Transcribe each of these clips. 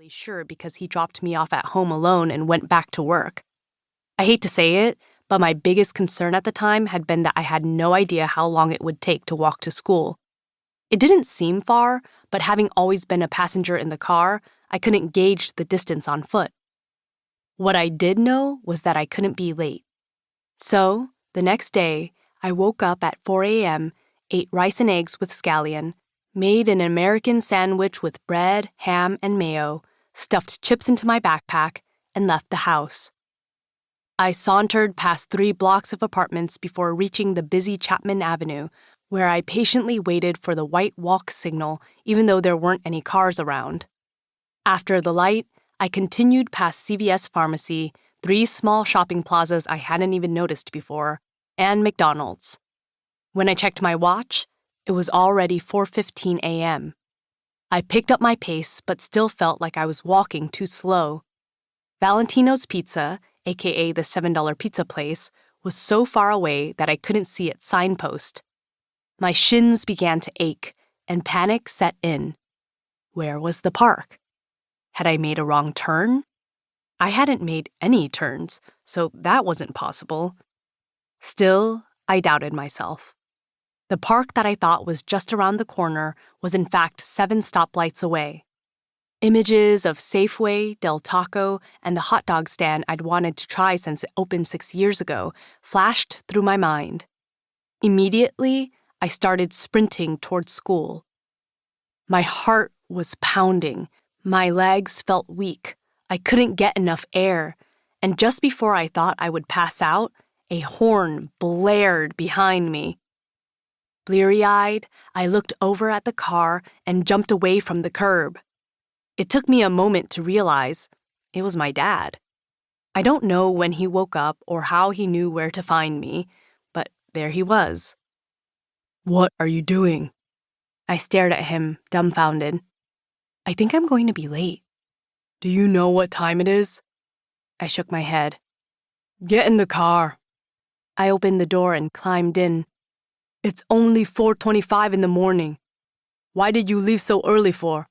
really sure because he dropped me off at home alone and went back to work. I hate to say it, but my biggest concern at the time had been that I had no idea how long it would take to walk to school. It didn't seem far, but having always been a passenger in the car, I couldn't gauge the distance on foot. What I did know was that I couldn't be late. So, the next day, I woke up at 4 a.m., ate rice and eggs with scallion, made an American sandwich with bread, ham, and mayo, stuffed chips into my backpack, and left the house. I sauntered past 3 blocks of apartments before reaching the busy Chapman Avenue, where I patiently waited for the white walk signal even though there weren't any cars around. After the light, I continued past CVS Pharmacy, 3 small shopping plazas I hadn't even noticed before, and McDonald's. When I checked my watch, it was already 4:15 a.m. I picked up my pace but still felt like I was walking too slow. Valentino's Pizza, aka the $7 pizza place, was so far away that I couldn't see its signpost. My shins began to ache, and panic set in. Where was the park? Had I made a wrong turn? I hadn't made any turns, so that wasn't possible. Still, I doubted myself. The park that I thought was just around the corner was in fact 7 stoplights away. Images of Safeway, Del Taco, and the hot dog stand I'd wanted to try since it opened 6 years ago flashed through my mind. Immediately, I started sprinting towards school. My heart was pounding. My legs felt weak. I couldn't get enough air. And just before I thought I would pass out, a horn blared behind me. Bleary-eyed, I looked over at the car and jumped away from the curb. It took me a moment to realize it was my dad. I don't know when he woke up or how he knew where to find me, but there he was. "What are you doing?" I stared at him, dumbfounded. "I think I'm going to be late." "Do you know what time it is?" I shook my head. "Get in the car." I opened the door and climbed in. "It's only 4:25 in the morning. Why did you leave so early for?"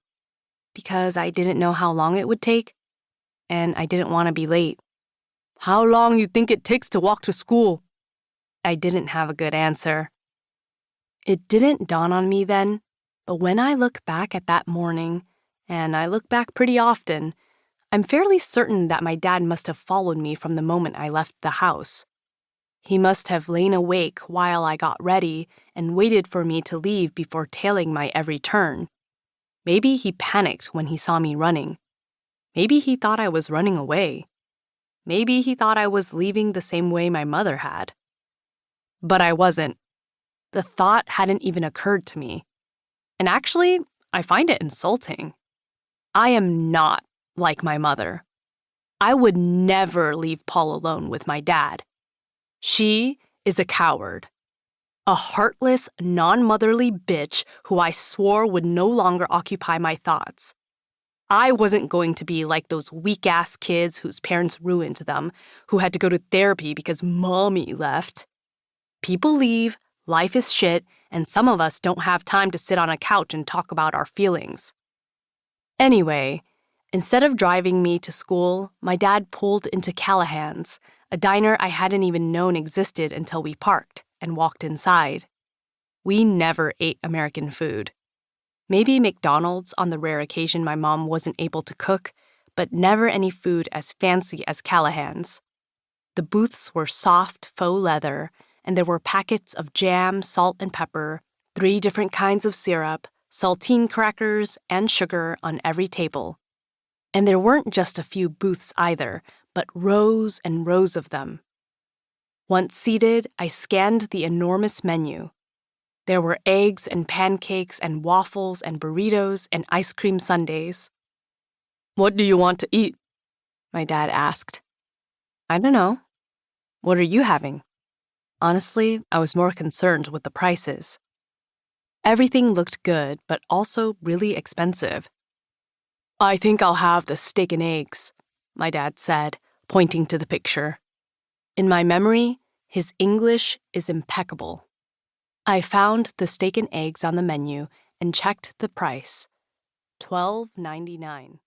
"Because I didn't know how long it would take, and I didn't want to be late." "How long you think it takes to walk to school?" I didn't have a good answer. It didn't dawn on me then, but when I look back at that morning, and I look back pretty often, I'm fairly certain that my dad must have followed me from the moment I left the house. He must have lain awake while I got ready and waited for me to leave before tailing my every turn. Maybe he panicked when he saw me running. Maybe he thought I was running away. Maybe he thought I was leaving the same way my mother had. But I wasn't. The thought hadn't even occurred to me. And actually, I find it insulting. I am not like my mother. I would never leave Paul alone with my dad. She is a coward. A heartless, non-motherly bitch who I swore would no longer occupy my thoughts. I wasn't going to be like those weak-ass kids whose parents ruined them, who had to go to therapy because mommy left. People leave, life is shit, and some of us don't have time to sit on a couch and talk about our feelings. Anyway, instead of driving me to school, my dad pulled into Callahan's, a diner I hadn't even known existed until we parked and walked inside. We never ate American food. Maybe McDonald's on the rare occasion my mom wasn't able to cook, but never any food as fancy as Callahan's. The booths were soft faux leather, and there were packets of jam, salt, and pepper, 3 different kinds of syrup, saltine crackers, and sugar on every table. And there weren't just a few booths either, but rows and rows of them. Once seated, I scanned the enormous menu. There were eggs and pancakes and waffles and burritos and ice cream sundaes. "What do you want to eat?" my dad asked. "I don't know. What are you having?" Honestly, I was more concerned with the prices. Everything looked good, but also really expensive. "I think I'll have the steak and eggs," my dad said, pointing to the picture. In my memory, his English is impeccable. I found the steak and eggs on the menu and checked the price, $12.99.